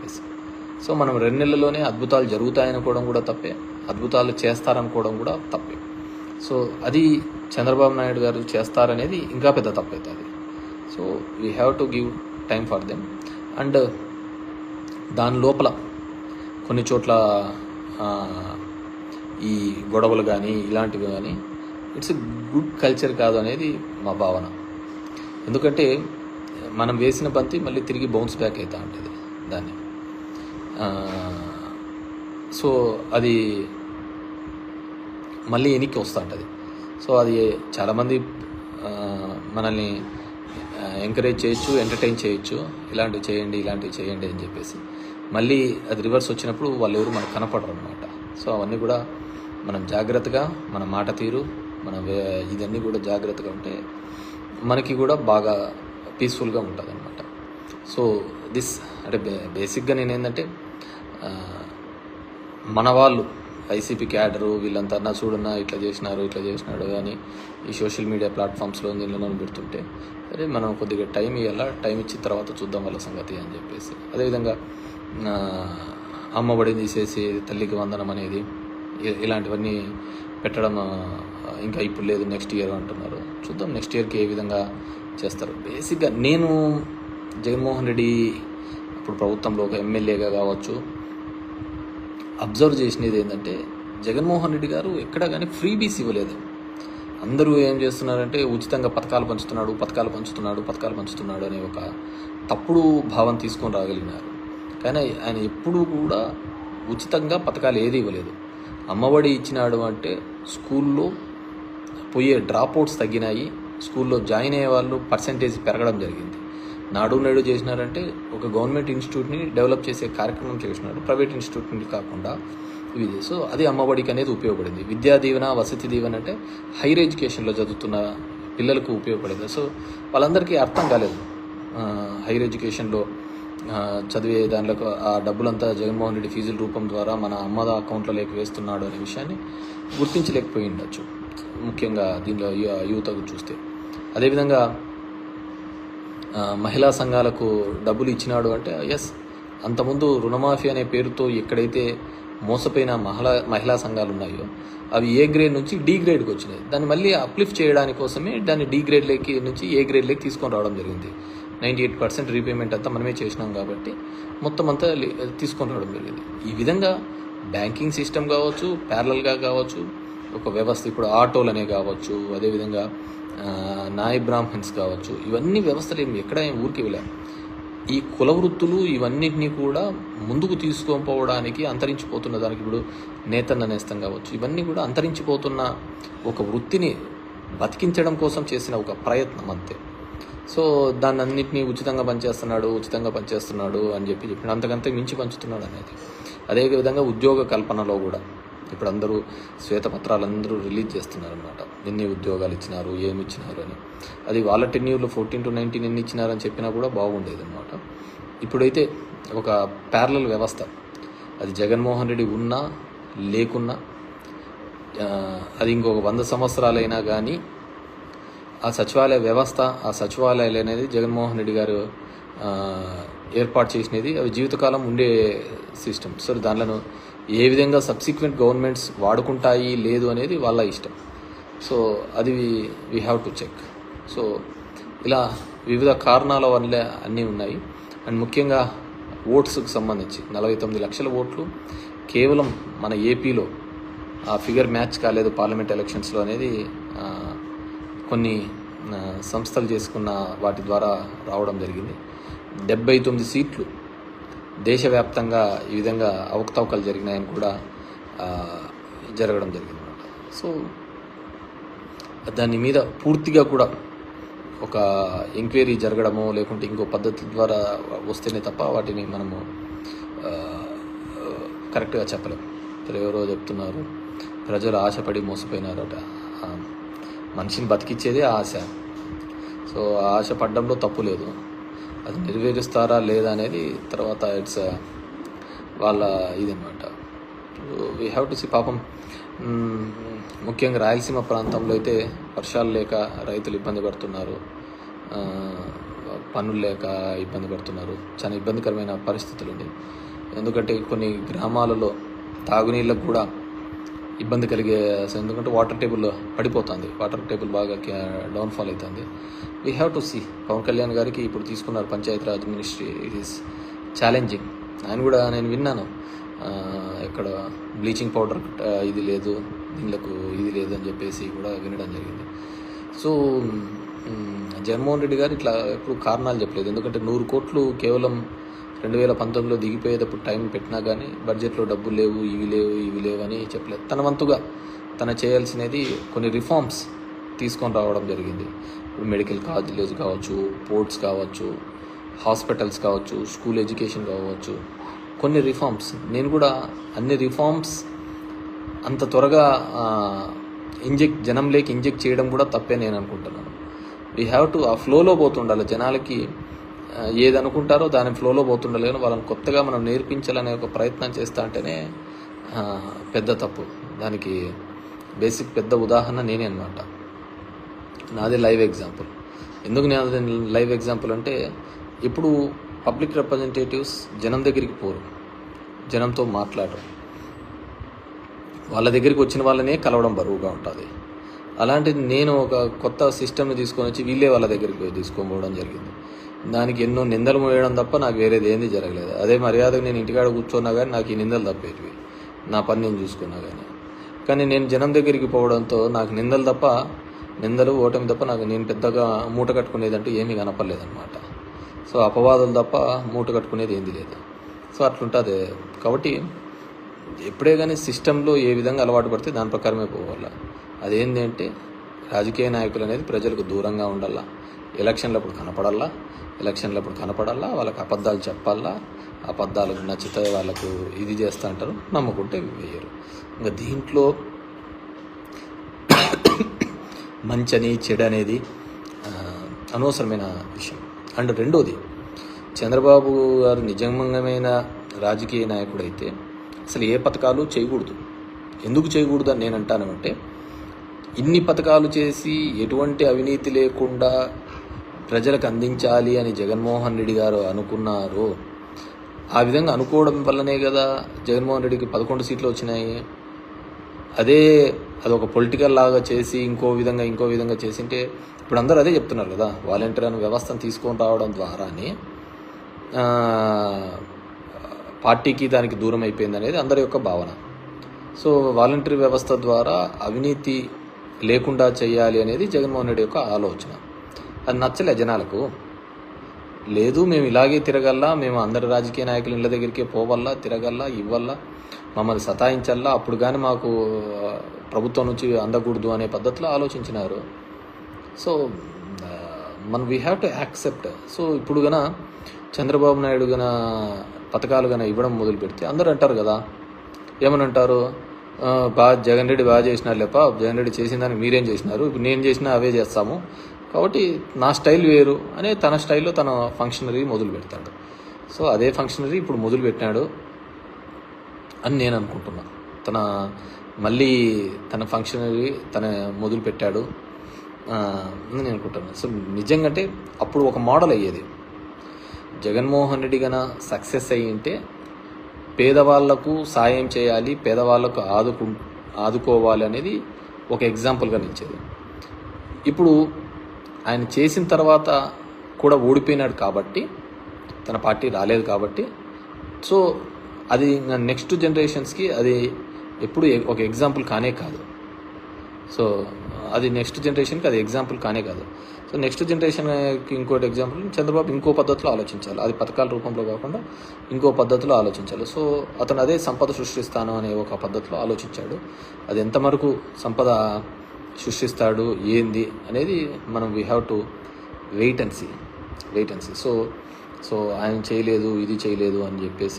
చెప్పేసి. సో మనం 2 నెలల్లోనే అద్భుతాలు జరుగుతాయనుకోవడం కూడా తప్పే, అద్భుతాలు చేస్తారనుకోవడం కూడా తప్పే. సో అది చంద్రబాబు నాయుడు గారు చేస్తారనేది ఇంకా పెద్ద తప్పవుతుంది. So we have to give time for them. And దాని లోపల కొన్ని చోట్ల ఈ గొడవలు కానీ ఇలాంటివి కానీ ఇట్స్ గుడ్ కల్చర్ కాదు అనేది మా భావన. ఎందుకంటే మనం వేసిన బంతి మళ్ళీ తిరిగి బౌన్స్ బ్యాక్ అవుతూ ఉంటుంది దాన్ని. సో అది మళ్ళీ వెనక్కి వస్తూ ఉంటుంది. సో అది చాలామంది మనల్ని ఎంకరేజ్ చేయొచ్చు, ఎంటర్టైన్ చేయొచ్చు, ఇలాంటివి చేయండి అని చెప్పేసి. మళ్ళీ అది రివర్స్ వచ్చినప్పుడు వాళ్ళు ఎవరు మనకు కనపడరు అనమాట. సో అవన్నీ కూడా మనం జాగ్రత్తగా, మన మాట తీరు, మన ఇదన్నీ కూడా జాగ్రత్తగా ఉంటే మనకి కూడా బాగా పీస్ఫుల్గా ఉంటుంది అనమాట. సో అంటే బేసిక్గా నేనేంటంటే మన వాళ్ళు వైసీపీ క్యాడరు వీళ్ళంతా అన్నా చూడన్నా ఇట్లా చేసినాడు అని ఈ సోషల్ మీడియా ప్లాట్ఫామ్స్లో దీనిలో పెడుతుంటే సరే మనం కొద్దిగా టైం ఇవ్వాలా, టైం ఇచ్చిన తర్వాత చూద్దాం వాళ్ళ సంగతి అని చెప్పేసి. అదేవిధంగా అమ్మఒడి తీసేసి తల్లికి వందనం అనేది ఇలాంటివన్నీ పెట్టడం ఇంకా ఇప్పుడు లేదు, నెక్స్ట్ ఇయర్ అంటున్నారు. చూద్దాం నెక్స్ట్ ఇయర్కి ఏ విధంగా చేస్తారు. బేసిక్గా నేను జగన్మోహన్ రెడ్డి ఇప్పుడు ప్రభుత్వంలో ఒక ఎమ్మెల్యేగా కావచ్చు అబ్జర్వ్ చేసినది ఏంటంటే జగన్మోహన్ రెడ్డి గారు ఎక్కడా కానీ ఫ్రీబీస్ ఇవ్వలేదు. అందరూ ఏం చేస్తున్నారంటే ఉచితంగా పథకాలు పంచుతున్నాడు అనే ఒక తప్పుడు భావం తీసుకొని రాగలిగినారు. కానీ ఆయన ఎప్పుడూ కూడా ఉచితంగా పథకాలు ఏది ఇవ్వలేదు. అమ్మఒడి ఇచ్చినాడు అంటే స్కూల్లో పోయే డ్రాప్అవుట్స్ తగ్గినాయి, స్కూల్లో జాయిన్ అయ్యే వాళ్ళు పర్సంటేజ్ పెరగడం జరిగింది. నాడు నేడు చేసినారంటే ఒక గవర్నమెంట్ ఇన్స్టిట్యూట్ని డెవలప్ చేసే కార్యక్రమం చేసినాడు, ప్రైవేట్ ఇన్స్టిట్యూట్ని కాకుండా ఇది. సో అది అమ్మఒడికి అనేది ఉపయోగపడింది. విద్యా దీవెన, వసతి దీవెన అంటే హైయర్ ఎడ్యుకేషన్లో చదువుతున్న పిల్లలకు ఉపయోగపడింది. సో వాళ్ళందరికీ అర్థం కాలేదు హైయర్ ఎడ్యుకేషన్లో చదివే దానిలో ఆ డబ్బులంతా జగన్మోహన్ రెడ్డి ఫీజుల రూపం ద్వారా మన అమ్మద అకౌంట్లోకి వేస్తున్నాడు అనే విషయాన్ని గుర్తించలేకపోయి ఉండొచ్చు, ముఖ్యంగా దీనిలో యువతకు చూస్తే. అదేవిధంగా మహిళా సంఘాలకు డబ్బులు ఇచ్చినాడు అంటే ఎస్, అంతకుముందు రుణమాఫీ అనే పేరుతో ఎక్కడైతే మోసపోయిన మహిళా సంఘాలు ఉన్నాయో అవి ఏ గ్రేడ్ నుంచి డి గ్రేడ్కి వచ్చినాయి. దాన్ని మళ్ళీ అప్లిఫ్ట్ చేయడానికి కోసమే దాన్ని డి గ్రేడ్లోకి నుంచి ఏ గ్రేడ్లోకి తీసుకొని రావడం జరిగింది. 98% రీపేమెంట్ అంతా మనమే చేసినాం కాబట్టి మొత్తం అంతా తీసుకొని రావడం జరిగింది. ఈ విధంగా బ్యాంకింగ్ సిస్టమ్ కావచ్చు, ప్యారలల్గా కావచ్చు, ఒక వ్యవస్థ ఇప్పుడు ఆటోలనే కావచ్చు, అదేవిధంగా నాయ బ్రాహ్మణ్స్ కావచ్చు, ఇవన్నీ వ్యవస్థలు ఎక్కడ ఊరికి వెళ్ళాం. ఈ కుల వృత్తులు ఇవన్నిటినీ కూడా ముందుకు తీసుకొని అంతరించిపోతున్న దానికి ఇప్పుడు నేతన్న నేస్తం కావచ్చు, ఇవన్నీ కూడా అంతరించిపోతున్న ఒక వృత్తిని బతికించడం కోసం చేసిన ఒక ప్రయత్నం అంతే. సో దాన్ని అన్నింటినీ ఉచితంగా పనిచేస్తున్నాడు అని చెప్పిన అంతకంతే మించి పంచుతున్నాడు అనేది. అదేవిధంగా ఉద్యోగ కల్పనలో కూడా ఇప్పుడు అందరూ శ్వేతపత్రాలు అందరూ రిలీజ్ చేస్తున్నారు అనమాట. ఎన్ని ఉద్యోగాలు ఇచ్చినారు, ఏమి ఇచ్చినారు అని. అది వాళ్ళ టెన్యూర్లో 14 to 19 ఎన్ని ఇచ్చినారని చెప్పినా కూడా బాగుండేది అనమాట. ఇప్పుడైతే ఒక ప్యారలల్ వ్యవస్థ, అది జగన్మోహన్ రెడ్డి ఉన్నా లేకున్నా, అది ఇంకొక 100 సంవత్సరాలైనా కానీ ఆ సచివాలయ వ్యవస్థ, ఆ సచివాలయాలు అనేది జగన్మోహన్ రెడ్డి గారు ఏర్పాటు చేసినది అవి జీవితకాలం ఉండే సిస్టమ్. సో దానిలో ఏ విధంగా సబ్సిక్వెంట్ గవర్నమెంట్స్ వాడుకుంటాయి లేదు అనేది వాళ్ళ ఇష్టం. సో అది we have to check. So ఇలా వివిధ కారణాల వల్ల అన్నీ ఉన్నాయి. అండ్ ముఖ్యంగా ఓట్స్కి సంబంధించి 49 లక్షల ఓట్లు కేవలం మన ఏపీలో ఆ ఫిగర్ మ్యాచ్ కాలేదు పార్లమెంట్ ఎలక్షన్స్లో అనేది కొన్ని సంస్థలు చేసుకున్న వాటి ద్వారా రావడం జరిగింది. 79 సీట్లు దేశవ్యాప్తంగా ఈ విధంగా అవకతవకలు జరిగినాయని కూడా జరగడం జరిగింది అన్నమాట. సో దాని మీద పూర్తిగా కూడా ఒక ఎంక్వైరీ జరగడమో లేకుంటే ఇంకో పద్ధతి ద్వారా వస్తేనే తప్ప వాటిని మనము కరెక్ట్గా చెప్పలేం. ఎవరో చెప్తున్నారు ప్రజలు ఆశపడి మోసపోయినారట. మనిషిని బతికిచ్చేదే ఆశ. సో ఆశ పడ్డంలో తప్పు లేదు, అది నెరవేరుస్తారా లేదా అనేది తర్వాత ఇట్స్ వాళ్ళ ఇదన్నమాట. We have to see. పాపం ముఖ్యంగా రాయలసీమ ప్రాంతంలో అయితే వర్షాలు లేక రైతులు ఇబ్బంది పడుతున్నారు. పనులు లేక ఇబ్బంది పడుతున్నారు. చాలా ఇబ్బందికరమైన పరిస్థితులు ఉంది. ఎందుకంటే కొన్ని గ్రామాలలో తాగునీళ్ళకు కూడా ఇబ్బంది కలిగే, ఎందుకంటే వాటర్ టేబుల్ పడిపోతుంది, వాటర్ టేబుల్ బాగా డౌన్ఫాల్ అవుతుంది. We have to see. Pawan Kalyan గారికి ఇప్పుడు తీసుకున్నారు Panchayati Raj ministry. It is challenging. ఆయన కూడా నేను విన్నాను, ఇక్కడ బ్లీచింగ్ పౌడర్ ఇది లేదు, నీళ్ళకు ఇది లేదు అని చెప్పేసి కూడా వినడం జరిగింది. సో జగన్మోహన్ రెడ్డి గారు ఇట్లా ఎప్పుడు కారణాలు చెప్పలేదు. ఎందుకంటే 100 కోట్లు కేవలం 2019లో దిగిపోయేటప్పుడు టైం పెట్టినా కానీ బడ్జెట్లో డబ్బులు లేవు, ఇవి లేవు అని చెప్పలేదు. తన వంతుగా తన చేయాల్సినది కొన్ని రిఫార్మ్స్ తీసుకొని రావడం జరిగింది. ఇప్పుడు మెడికల్ కాలేజ్ కావచ్చు, పోర్ట్స్ కావచ్చు, హాస్పిటల్స్ కావచ్చు, స్కూల్ ఎడ్యుకేషన్ కావచ్చు, కొన్ని రిఫార్మ్స్. నేను కూడా అన్ని రిఫార్మ్స్ అంత త్వరగా జనంలోకి ఇంజెక్ట్ చేయడం కూడా తప్పే నేను అనుకుంటున్నాను. వీ హ్యావ్ టు ఆ ఫ్లోలో పోతుండాలి. జనాలకి ఏది అనుకుంటారో దాని ఫ్లోలో పోతుండాలి. కానీ వాళ్ళని కొత్తగా మనం నేర్పించాలనే ఒక ప్రయత్నం చేస్తా అంటేనే పెద్ద తప్పు. దానికి బేసిక్ పెద్ద ఉదాహరణ నేనే అనమాట. నాదే లైవ్ ఎగ్జాంపుల్. ఎందుకు నేను లైవ్ ఎగ్జాంపుల్ అంటే, ఇప్పుడు పబ్లిక్ రిప్రజెంటేటివ్స్ జనం దగ్గరికి పోరు, జనంతో మాట్లాడరు, వాళ్ళ దగ్గరికి వచ్చిన వాళ్ళనే కలవడం బరువుగా ఉంటుంది. అలాంటిది నేను ఒక కొత్త సిస్టమ్ని తీసుకొని వచ్చి వీళ్ళే వాళ్ళ దగ్గరికి తీసుకొని జరిగింది. దానికి ఎన్నో నిందలు మోయడం తప్ప నాకు వేరేది ఏంది జరగలేదు. అదే మర్యాదగా నేను ఇంటికాడ కూర్చున్నా కానీ నాకు ఈ నిందలు తప్పేటివి, నా పని నేను చూసుకున్నా కానీ నేను జనం దగ్గరికి పోవడంతో నాకు నిందలు ఓటమి తప్ప నాకు నేను పెద్దగా మూట కట్టుకునేదంటూ ఏమీ కనపడలేదన్నమాట. సో అపవాదులు తప్ప మూట కట్టుకునేది ఏంది లేదు. సో అట్లుంటుంది. కాబట్టి ఎప్పుడే కానీ సిస్టంలో ఏ విధంగా అలవాటు పడితే దాని ప్రకారమే పోవాలా. అదేంటి అంటే, రాజకీయ నాయకులు అనేది ప్రజలకు దూరంగా ఉండాలా, ఎలక్షన్లప్పుడు కనపడాలా, వాళ్ళకి అబద్ధాలు చెప్పాలా, అబద్ధాలకు నచ్చితే వాళ్ళకు ఇది చేస్తూ అంటారు, నమ్ముకుంటే వేయరు. ఇంకా దీంట్లో మంచని చెడు అనేది అనవసరమైన విషయం. అండ్ రెండోది, చంద్రబాబు గారు నిజమైన రాజకీయ నాయకుడైతే అసలు ఏ పథకాలు చేయకూడదు. ఎందుకు చేయకూడదు అని నేను అంటానంటే, ఇన్ని పథకాలు చేసి ఎటువంటి అవినీతి లేకుండా ప్రజలకు అందించాలి అని జగన్మోహన్ రెడ్డి గారు అనుకున్నారు. ఆ విధంగా అనుకోవడం వల్లనే కదా జగన్మోహన్ రెడ్డికి 11 సీట్లు వచ్చినాయి. అదొక పొలిటికల్ లాగా చేసి ఇంకో విధంగా చేసింటే, ఇప్పుడు అందరూ అదే చెప్తున్నారు కదా, వాలంటీర్ అనే వ్యవస్థను తీసుకొని రావడం ద్వారానే పార్టీకి దానికి దూరం అయిపోయింది అనేది అందరి యొక్క భావన. సో వాలంటీర్ వ్యవస్థ ద్వారా అవినీతి లేకుండా చేయాలి అనేది జగన్మోహన్ రెడ్డి యొక్క ఆలోచన. అది నచ్చలే జనాలకు. లేదు, మేము ఇలాగే తిరగల్లా, మేము అందరి రాజకీయ నాయకులు ఇళ్ళ దగ్గరికే పోవల్లా, తిరగల్లా, ఇవ్వల్లా, మమ్మల్ని సతాయించల్లా, అప్పుడు కానీ మాకు ప్రభుత్వం నుంచి అందకూడదు అనే పద్ధతిలో ఆలోచించినారు. So we have to accept. So ఇప్పుడు గన చంద్రబాబు నాయుడు పథకాలు ఇవ్వడం మొదలు పెడితే అందరూ అంటారు కదా, ఏమని అంటారు, జగన్ రెడ్డి బాగా చేసినారు లేప, జగన్ రెడ్డి చేసిన దానికి మీరేం చేసినారు, ఇప్పుడు నేను చేసినా అవే చేస్తాము, కాబట్టి నా స్టైల్ వేరు అనే తన స్టైల్లో తన ఫంక్షనరీ మొదలు పెడతాడు. సో అదే ఫంక్షనరీ ఇప్పుడు మొదలు పెట్టినాడు అని నేను అనుకుంటున్నా. మళ్ళీ తన ఫంక్షనరీ మొదలు పెట్టాడు అని నేను అనుకుంటున్నాను. సో నిజంగా అంటే అప్పుడు ఒక మోడల్ అయ్యేది. జగన్మోహన్ రెడ్డి సక్సెస్ అయ్యి ఉంటే పేదవాళ్లకు సాయం చేయాలి, పేదవాళ్లకు ఆదుకోవాలి అనేది ఒక ఎగ్జాంపుల్గా ఇచ్చేది. ఇప్పుడు ఆయన చేసిన తర్వాత కూడా ఓడిపోయినాడు కాబట్టి, తన పార్టీ రాలేదు కాబట్టి, సో అది నెక్స్ట్ జనరేషన్స్కి అది ఎప్పుడు ఒక ఎగ్జాంపుల్ కానే కాదు. సో అది నెక్స్ట్ జనరేషన్కి అది ఎగ్జాంపుల్ కానే కాదు. సో నెక్స్ట్ జనరేషన్కి ఇంకోటి ఎగ్జాంపుల్, చంద్రబాబు ఇంకో పద్ధతిలో ఆలోచించాలి, అది పథకాల రూపంలో కాకుండా ఇంకో పద్ధతిలో ఆలోచించాలి. సో అతను అదే సంపద సృష్టిస్తాను అనే ఒక పద్ధతిలో ఆలోచించాడు. అది ఎంతవరకు సంపద సృష్టిస్తాడు ఏంది అనేది మనం we have to wait and see. So ఆయన చేయలేదు, ఇది చేయలేదు అని చెప్పేసి